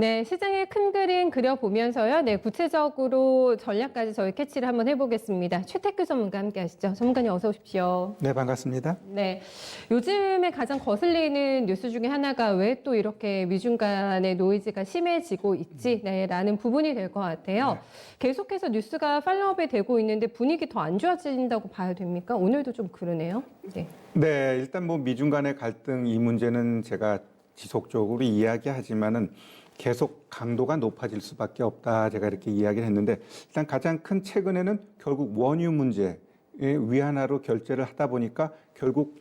네, 시장의 큰 그림 그려보면서요. 네, 구체적으로 전략까지 저희 캐치를 한번 해보겠습니다. 최태규 전문가 함께 하시죠. 전문가님 어서 오십시오. 네, 반갑습니다. 네, 요즘에 가장 거슬리는 뉴스 중에 하나가 왜 또 이렇게 미중 간의 노이즈가 심해지고 있지? 네, 라는 부분이 될 것 같아요. 네. 계속해서 뉴스가 팔로업이 되고 있는데 분위기 더 안 좋아진다고 봐야 됩니까? 오늘도 좀 그러네요. 네. 네, 일단 뭐 미중 간의 갈등 이 문제는 제가 지속적으로 이야기하지만은 계속 강도가 높아질 수밖에 없다. 제가 이렇게 이야기를 했는데 일단 가장 큰 최근에는 결국 원유 문제의 위안화로 결제를 하다 보니까 결국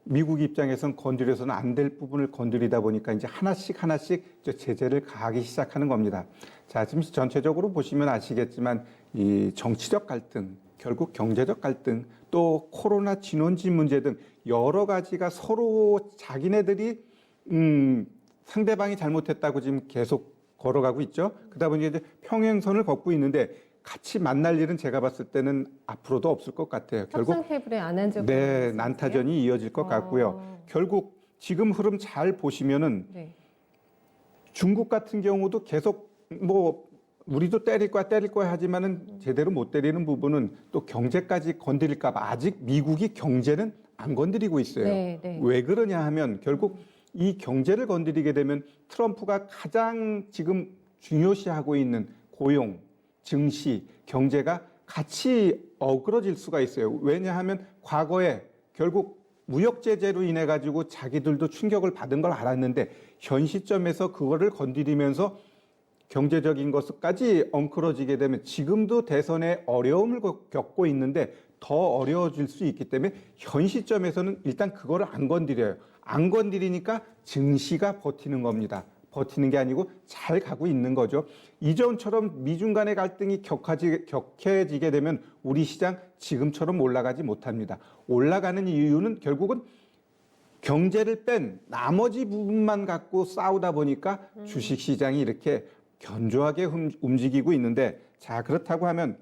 미국 입장에선 건드려서는 안 될 부분을 건드리다 보니까 이제 하나씩 제재를 가하기 시작하는 겁니다. 자, 지금 전체적으로 보시면 아시겠지만 이 정치적 갈등, 결국 경제적 갈등, 또 코로나 진원지 문제 등 여러 가지가 서로 자기네들이 상대방이 잘못했다고 지금 계속 걸어가고 있죠. 그러다 보니 이제 평행선을 걷고 있는데 같이 만날 일은 제가 봤을 때는 앞으로도 없을 것 같아요. 결국 협상 테이블에 안 앉아. 네, 난타전이 이어질 것 같고요. 결국 지금 흐름 잘 보시면은 네. 중국 같은 경우도 계속 뭐 우리도 때릴 거야 하지만은 제대로 못 때리는 부분은 또 경제까지 건드릴까 봐 아직 미국이 경제는 안 건드리고 있어요. 네, 네. 왜 그러냐 하면 결국 이 경제를 건드리게 되면 트럼프가 가장 지금 중요시하고 있는 고용, 증시, 경제가 같이 어그러질 수가 있어요. 왜냐하면 과거에 결국 무역 제재로 인해 가지고 자기들도 충격을 받은 걸 알았는데 현 시점에서 그거를 건드리면서 경제적인 것까지 엉클어지게 되면 지금도 대선에 어려움을 겪고 있는데 더 어려워질 수 있기 때문에 현 시점에서는 일단 그거를 안 건드려요. 안 건드리니까 증시가 버티는 겁니다. 버티는 게 아니고 잘 가고 있는 거죠. 이전처럼 미중 간의 갈등이 격해지게 되면 우리 시장 지금처럼 올라가지 못합니다. 올라가는 이유는 결국은 경제를 뺀 나머지 부분만 갖고 싸우다 보니까 주식시장이 이렇게 견조하게 움직이고 있는데, 자, 그렇다고 하면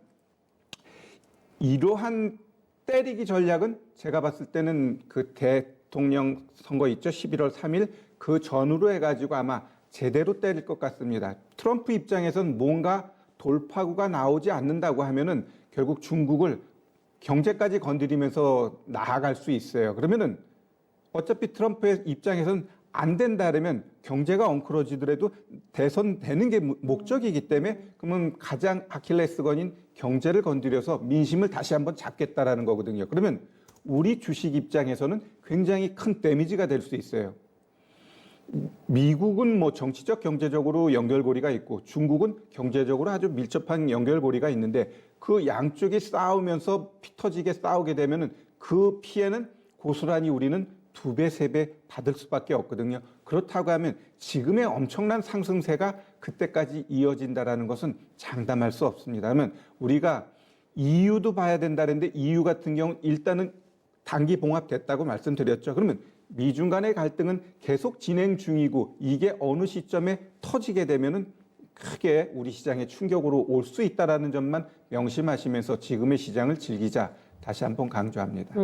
이러한 때리기 전략은 제가 봤을 때는 그 대통령 선거 있죠? 11월 3일 그 전후로 해가지고 아마 제대로 때릴 것 같습니다. 트럼프 입장에선 뭔가 돌파구가 나오지 않는다고 하면은 결국 중국을 경제까지 건드리면서 나아갈 수 있어요. 그러면은 어차피 트럼프의 입장에선 안 된다 그러면 경제가 엉클어지더라도 대선 되는 게 목적이기 때문에 그러면 가장 아킬레스건인 경제를 건드려서 민심을 다시 한번 잡겠다라는 거거든요. 그러면 우리 주식 입장에서는 굉장히 큰 데미지가 될 수 있어요. 미국은 뭐 정치적 경제적으로 연결고리가 있고 중국은 경제적으로 아주 밀접한 연결고리가 있는데 그 양쪽이 싸우면서 피 터지게 싸우게 되면은 그 피해는 고스란히 우리는 2배, 3배 받을 수밖에 없거든요. 그렇다고 하면 지금의 엄청난 상승세가 그때까지 이어진다라는 것은 장담할 수 없습니다. 그러면 우리가 EU도 봐야 된다는데 EU 같은 경우 일단은 단기 봉합됐다고 말씀드렸죠. 그러면 미중 간의 갈등은 계속 진행 중이고 이게 어느 시점에 터지게 되면은 크게 우리 시장에 충격으로 올 수 있다라는 점만 명심하시면서 지금의 시장을 즐기자. 다시 한번 강조합니다.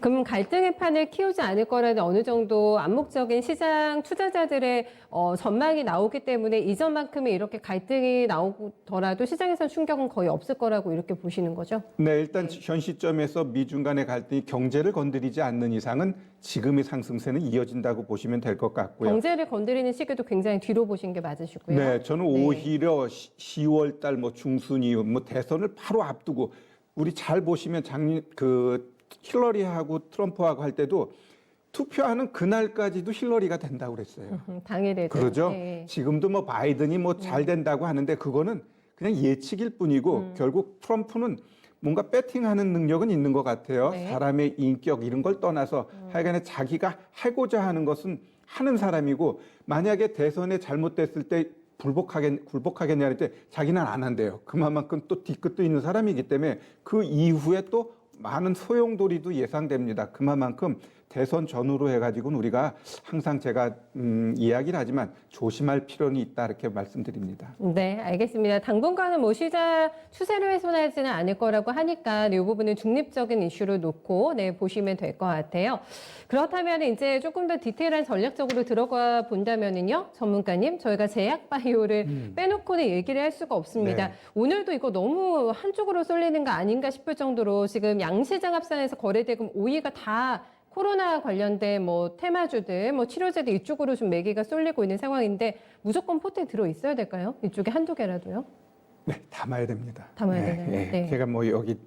그럼 갈등의 판을 키우지 않을 거라는 어느 정도 암묵적인 시장 투자자들의 전망이 나오기 때문에 이전만큼의 이렇게 갈등이 나오더라도 시장에서 충격은 거의 없을 거라고 이렇게 보시는 거죠? 네, 일단 현 시점에서 미중 간의 갈등이 경제를 건드리지 않는 이상은 지금의 상승세는 이어진다고 보시면 될 것 같고요. 경제를 건드리는 시기도 굉장히 뒤로 보신 게 맞으시고요. 네, 저는 오히려 10월 달 뭐 중순 이후 뭐 대선을 바로 앞두고 우리 잘 보시면 힐러리하고 트럼프하고 할 때도 투표하는 그날까지도 힐러리가 된다고 그랬어요. 당일에도. 그러죠. 네. 지금도 뭐 바이든이 뭐 잘 된다고 하는데 그거는 그냥 예측일 뿐이고 결국 트럼프는 뭔가 배팅하는 능력은 있는 것 같아요. 네. 사람의 인격 이런 걸 떠나서 하여간에 자기가 하고자 하는 것은 하는 사람이고 만약에 대선에 잘못됐을 때 굴복하겠냐 할 때 자기는 안 한대요. 그만큼 또 뒤끝도 있는 사람이기 때문에 그 이후에 또 많은 소용돌이도 예상됩니다. 그만큼 대선 전후로 해가지고는 우리가 항상 제가 이야기를 하지만 조심할 필요는 있다 이렇게 말씀드립니다. 네, 알겠습니다. 당분간은 뭐 시장 추세를 훼손하지는 않을 거라고 하니까 이 부분은 중립적인 이슈로 놓고 보시면 될 것 같아요. 그렇다면 이제 조금 더 디테일한 전략적으로 들어가 본다면은요, 전문가님, 저희가 제약바이오를 빼놓고는 얘기를 할 수가 없습니다. 네. 오늘도 이거 너무 한쪽으로 쏠리는 거 아닌가 싶을 정도로 지금 양시장 합산에서 거래대금 5위가 다 코로나 관련된 뭐 테마주들, 뭐 치료제들 이쪽으로 좀 매기가 쏠리고 있는 상황인데 무조건 포트에 들어 있어야 될까요? 이쪽에 한두 개라도요? 네, 담아야 됩니다. 담아야 되나요? 네. 제가 뭐 여기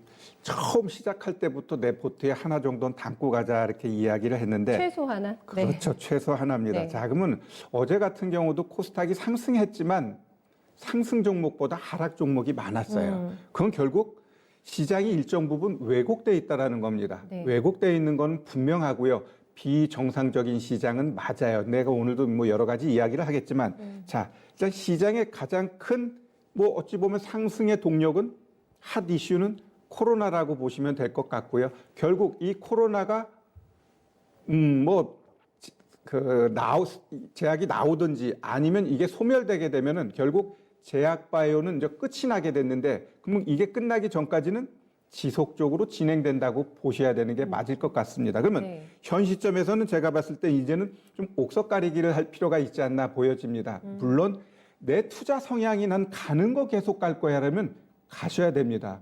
처음 시작할 때부터 내 포트에 하나 정도는 담고 가자 이렇게 이야기를 했는데 최소 하나? 그렇죠. 최소 하나입니다. 네. 자, 그러면 어제 같은 경우도 코스닥이 상승했지만 상승 종목보다 하락 종목이 많았어요. 그건 결국 시장이 일정 부분 왜곡돼 있다라는 겁니다. 네. 왜곡돼 있는 건 분명하고요. 비정상적인 시장은 맞아요. 내가 오늘도 뭐 여러 가지 이야기를 하겠지만, 자, 일단 시장의 가장 큰 뭐 어찌 보면 상승의 동력은 핫 이슈는 코로나라고 보시면 될 것 같고요. 결국 이 코로나가 제약이 나오든지 아니면 이게 소멸되게 되면은 결국 제약바이오는 이제 끝이 나게 됐는데, 그러면 이게 끝나기 전까지는 지속적으로 진행된다고 보셔야 되는 게 맞을 것 같습니다. 그러면 네. 현 시점에서는 제가 봤을 때 이제는 좀 옥석 가리기를 할 필요가 있지 않나 보여집니다. 물론 내 투자 성향이 난 가는 거 계속 갈 거야라면 가셔야 됩니다.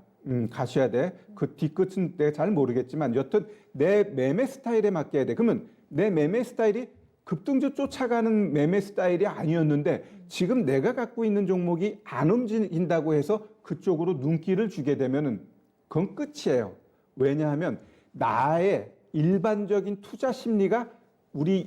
가셔야 돼. 그 뒤끝은 내가 잘 모르겠지만 여튼 내 매매 스타일에 맡겨야 돼. 그러면 내 매매 스타일이 급등주 쫓아가는 매매 스타일이 아니었는데 지금 내가 갖고 있는 종목이 안 움직인다고 해서 그쪽으로 눈길을 주게 되면은 그건 끝이에요. 왜냐하면 나의 일반적인 투자 심리가 우리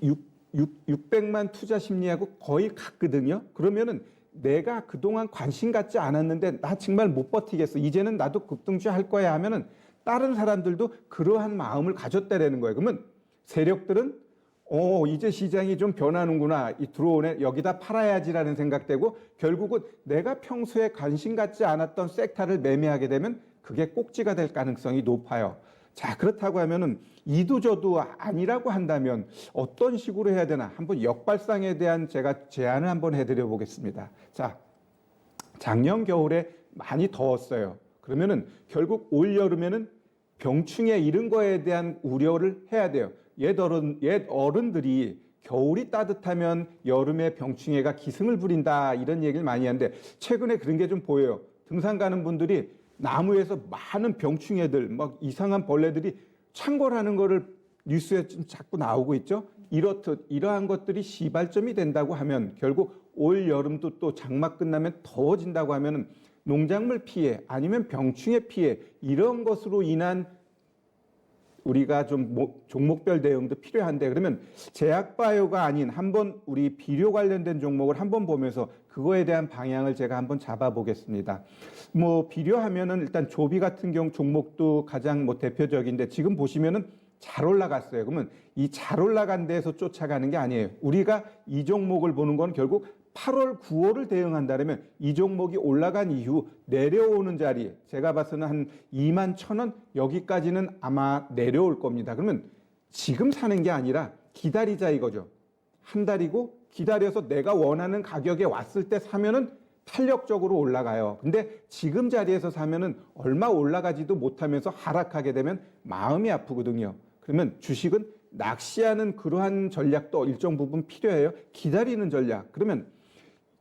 600만 투자 심리하고 거의 같거든요. 그러면은 내가 그동안 관심 갖지 않았는데 나 정말 못 버티겠어. 이제는 나도 급등주 할 거야 하면은 다른 사람들도 그러한 마음을 가졌다라는 거예요. 그러면 세력들은 이제 시장이 좀 변하는구나. 이 들어오네. 여기다 팔아야지라는 생각되고 결국은 내가 평소에 관심 갖지 않았던 섹터를 매매하게 되면 그게 꼭지가 될 가능성이 높아요. 자, 그렇다고 하면은 이도저도 아니라고 한다면 어떤 식으로 해야 되나? 한번 역발상에 대한 제가 제안을 한번 해드려 보겠습니다. 자, 작년 겨울에 많이 더웠어요. 그러면은 결국 올 여름에는 병충해 이런 거에 대한 우려를 해야 돼요. 옛 어른들이 겨울이 따뜻하면 여름에 병충해가 기승을 부린다 이런 얘기를 많이 하는데 최근에 그런 게 좀 보여요. 등산 가는 분들이 나무에서 많은 병충해들, 막 이상한 벌레들이 창궐하는 거를 뉴스에 좀 자꾸 나오고 있죠. 이렇듯 이러한 것들이 시발점이 된다고 하면 결국 올 여름도 또 장마 끝나면 더워진다고 하면은 농작물 피해 아니면 병충해 피해 이런 것으로 인한 우리가 좀 종목별 대응도 필요한데 그러면 제약바이오가 아닌 한번 우리 비료 관련된 종목을 한번 보면서 그거에 대한 방향을 제가 한번 잡아보겠습니다. 뭐 비료하면은 일단 조비 같은 경우 종목도 가장 뭐 대표적인데 지금 보시면은 잘 올라갔어요. 그러면 이 잘 올라간 데에서 쫓아가는 게 아니에요. 우리가 이 종목을 보는 건 결국 8월, 9월을 대응한다면 이 종목이 올라간 이후 내려오는 자리 제가 봐서는 한 2만 1,000원 여기까지는 아마 내려올 겁니다. 그러면 지금 사는 게 아니라 기다리자 이거죠. 한 달이고 기다려서 내가 원하는 가격에 왔을 때 사면은 탄력적으로 올라가요. 근데 지금 자리에서 사면은 얼마 올라가지도 못하면서 하락하게 되면 마음이 아프거든요. 그러면 주식은 낚시하는 그러한 전략도 일정 부분 필요해요. 기다리는 전략. 그러면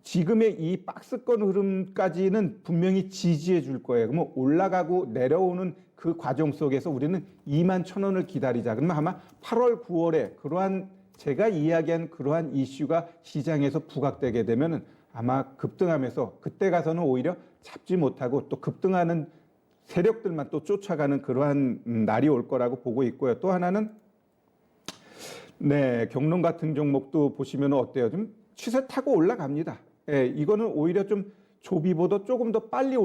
지금의 이 박스권 흐름까지는 분명히 지지해 줄 거예요. 그러면 올라가고 내려오는 그 과정 속에서 우리는 2만 1,000원을 기다리자. 그러면 아마 8월, 9월에 그러한 제가 이야기한 그러한 이슈가 시장에서 부각되게 되면은 아마 급등하면서 그때 가서는 오히려 잡지 못하고 또 급등하는 세력들만 또 쫓아가는 그러한 날이 올 거라고 보고 있고요. 또 하나는 경론 같은 종목도 보시면 어때요? 좀 추세 타고 올라갑니다. 이거는 오히려 좀 조비보다 조금 더 빨리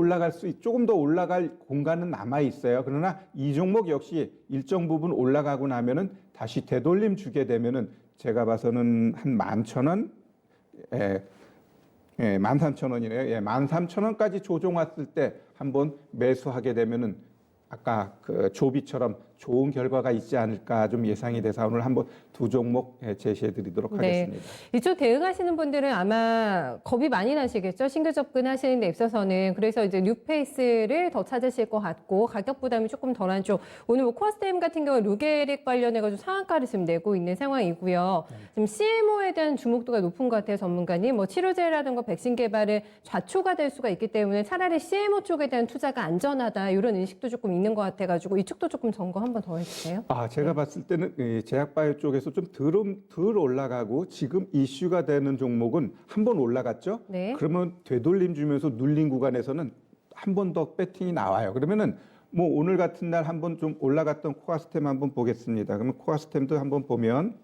조금 더 올라갈 공간은 남아 있어요. 그러나 이 종목 역시 일정 부분 올라가고 나면은 다시 되돌림 주게 되면은 제가 봐서는 한 11,000원, 13,000원이네요. 13,000원까지 조정 왔을 때 한번 매수하게 되면은 아까 그 조비처럼 좋은 결과가 있지 않을까 좀 예상이 돼서 오늘 한번 두 종목 제시해 드리도록 네. 하겠습니다. 이쪽 대응하시는 분들은 아마 겁이 많이 나시겠죠. 신규 접근하시는 데 있어서는. 그래서 이제 뉴페이스를 더 찾으실 것 같고 가격 부담이 조금 덜한 쪽. 오늘 뭐 코아스템 같은 경우 루게릭 관련해가지고 상한가를 지금 내고 있는 상황이고요. 지금 CMO에 대한 주목도가 높은 것 같아요, 전문가님. 뭐 치료제라든가 백신 개발에 좌초가 될 수가 있기 때문에 차라리 CMO 쪽에 대한 투자가 안전하다 이런 인식도 조금 있는 것 같아가지고 이쪽도 조금 점검 한번 더 해주세요. 제가 봤을 때는 이 제약바이오 쪽에서 좀 덜 올라가고 지금 이슈가 되는 종목은 한 번 올라갔죠. 네. 그러면 되돌림 주면서 눌린 구간에서는 한 번 더 배팅이 나와요. 그러면은 뭐 오늘 같은 날 한번 좀 올라갔던 코아스템 한번 보겠습니다. 그러면 코아스템도 한번 보면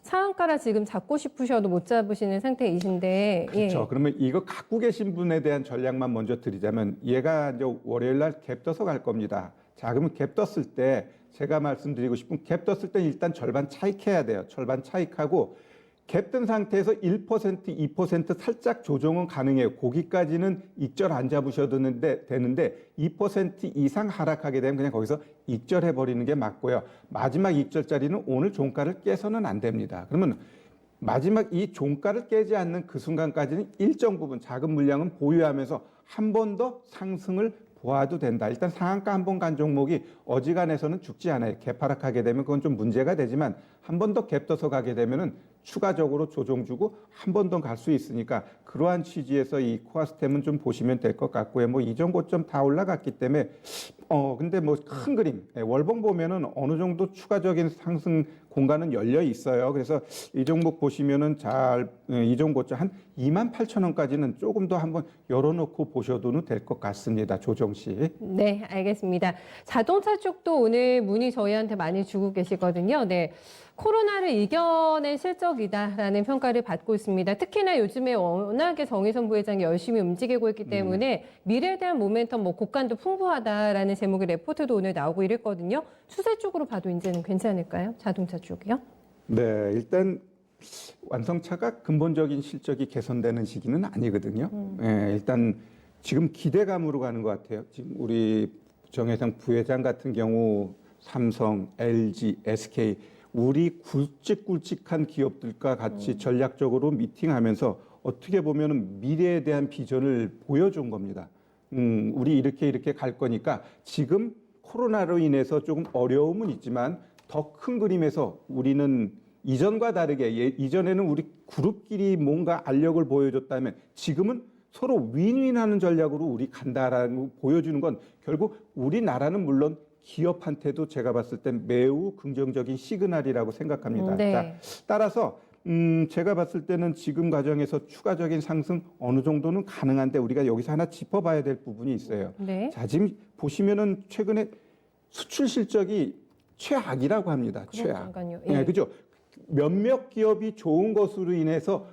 상한가라 지금 잡고 싶으셔도 못 잡으시는 상태이신데. 그렇죠. 그러면 이거 갖고 계신 분에 대한 전략만 먼저 드리자면 얘가 이제 월요일 날 갭 떠서 갈 겁니다. 자, 그러면 갭 떴을 때 제가 말씀드리고 싶은 갭 떴을 때 일단 절반 차익해야 돼요. 절반 차익하고 갭 뜬 상태에서 1%, 2% 살짝 조정은 가능해요. 거기까지는 익절 안 잡으셔도 되는데 2% 이상 하락하게 되면 그냥 거기서 익절해 버리는 게 맞고요. 마지막 익절자리는 오늘 종가를 깨서는 안 됩니다. 그러면 마지막 이 종가를 깨지 않는 그 순간까지는 일정 부분 작은 물량은 보유하면서 한 번 더 상승을 보아도 된다. 일단 상한가 한 번 간 종목이 어지간해서는 죽지 않아요. 개파락하게 되면 그건 좀 문제가 되지만 한 번 더 갭 떠서 가게 되면은 추가적으로 조정 주고 한 번 더 갈 수 있으니까 그러한 취지에서 이 코아스템은 좀 보시면 될 것 같고요. 뭐 이전 고점 다 올라갔기 때문에 근데 뭐 큰 그림 월봉 보면은 어느 정도 추가적인 상승 공간은 열려 있어요. 그래서 이 종목 보시면은 이전 고점 한 28,000원까지는 조금 더 한번 열어놓고 보셔도 될 것 같습니다. 조정 시. 네, 알겠습니다. 자동차 쪽도 오늘 문의 저희한테 많이 주고 계시거든요. 네. 코로나를 이겨낸 실적이다라는 평가를 받고 있습니다. 특히나 요즘에 워낙에 정의선 부회장이 열심히 움직이고 있기 때문에 미래에 대한 모멘텀, 뭐 곡간도 풍부하다라는 제목의 레포트도 오늘 나오고 이랬거든요. 추세 쪽으로 봐도 이제는 괜찮을까요? 자동차 쪽이요? 네, 일단 완성차가 근본적인 실적이 개선되는 시기는 아니거든요. 일단 지금 기대감으로 가는 것 같아요. 지금 우리 정혜성 부회장 같은 경우 삼성, LG, SK 우리 굵직굵직한 기업들과 같이 전략적으로 미팅하면서 어떻게 보면 미래에 대한 비전을 보여준 겁니다. 우리 이렇게 갈 거니까 지금 코로나로 인해서 조금 어려움은 있지만 더 큰 그림에서 우리는 이전과 다르게 이전에는 우리 그룹끼리 뭔가 알력을 보여줬다면 지금은 서로 윈윈하는 전략으로 우리 간다라는 보여주는 건 결국 우리나라는 물론 기업한테도 제가 봤을 땐 매우 긍정적인 시그널이라고 생각합니다. 네. 자, 따라서 제가 봤을 때는 지금 과정에서 추가적인 상승 어느 정도는 가능한데 우리가 여기서 하나 짚어봐야 될 부분이 있어요. 네. 자, 지금 보시면은 최근에 수출 실적이 최악이라고 합니다. 최악. 그러니까요. 네, 그죠? 몇몇 기업이 좋은 것으로 인해서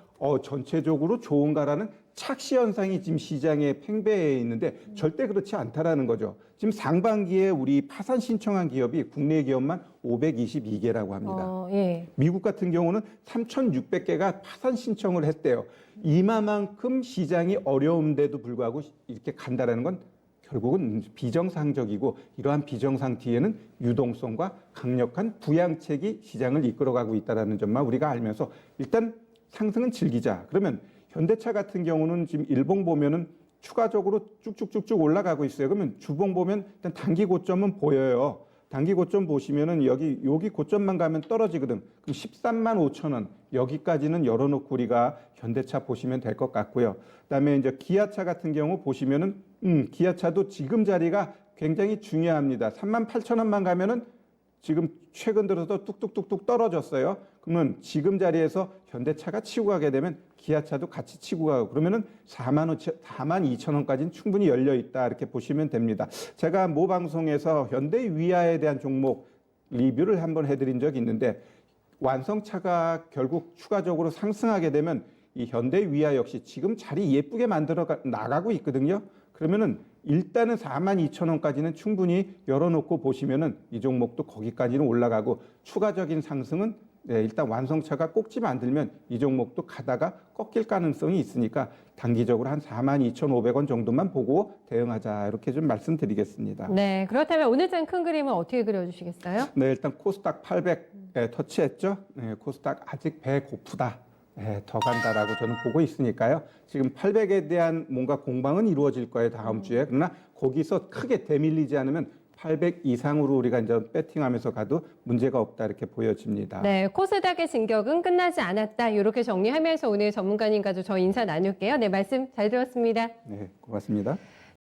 전체적으로 좋은가라는 착시 현상이 지금 시장에 팽배해 있는데 절대 그렇지 않다라는 거죠. 지금 상반기에 우리 파산 신청한 기업이 국내 기업만 522개라고 합니다. 예. 미국 같은 경우는 3,600개가 파산 신청을 했대요. 이만큼 시장이 어려운데도 불구하고 이렇게 간다라는 건 결국은 비정상적이고 이러한 비정상 뒤에는 유동성과 강력한 부양책이 시장을 이끌어가고 있다는 점만 우리가 알면서 일단 상승은 즐기자. 그러면 현대차 같은 경우는 지금 일봉 보면은 추가적으로 쭉쭉쭉쭉 올라가고 있어요. 그러면 주봉 보면 일단 단기 고점은 보여요. 단기 고점 보시면은 여기 고점만 가면 떨어지거든. 그럼 13만 5천 원 여기까지는 열어놓고 우리가 현대차 보시면 될 것 같고요. 그다음에 이제 기아차 같은 경우 보시면은 기아차도 지금 자리가 굉장히 중요합니다. 3만 8천 원만 가면은 지금 최근 들어서 뚝뚝뚝뚝 떨어졌어요. 그러면 지금 자리에서 현대차가 치고 가게 되면 기아차도 같이 치고 가고 그러면은 4만 2천 원까지는 충분히 열려 있다 이렇게 보시면 됩니다. 제가 모 방송에서 현대위아에 대한 종목 리뷰를 한번 해드린 적이 있는데 완성차가 결국 추가적으로 상승하게 되면 이 현대위아 역시 지금 자리 예쁘게 만들어 나가고 있거든요. 그러면은 일단은 4만 2천 원까지는 충분히 열어놓고 보시면은 이 종목도 거기까지는 올라가고 추가적인 상승은 네, 일단 완성차가 꼭지 만들면 이 종목도 가다가 꺾일 가능성이 있으니까 단기적으로 한 42,500원 정도만 보고 대응하자 이렇게 좀 말씀드리겠습니다. 네, 그렇다면 오늘 장 큰 그림은 어떻게 그려주시겠어요? 네, 일단 코스닥 800 터치했죠. 네, 코스닥 아직 배 고프다. 네, 더 간다라고 저는 보고 있으니까요. 지금 800에 대한 뭔가 공방은 이루어질 거예요, 다음 주에. 그러나 거기서 크게 대밀리지 않으면 800 이상으로 우리가 이제 배팅하면서 가도 문제가 없다 이렇게 보여집니다. 네, 코스닥의 진격은 끝나지 않았다. 이렇게 정리하면서 오늘 전문가님과도 저 인사 나눌게요. 네, 말씀 잘 들었습니다. 네, 고맙습니다.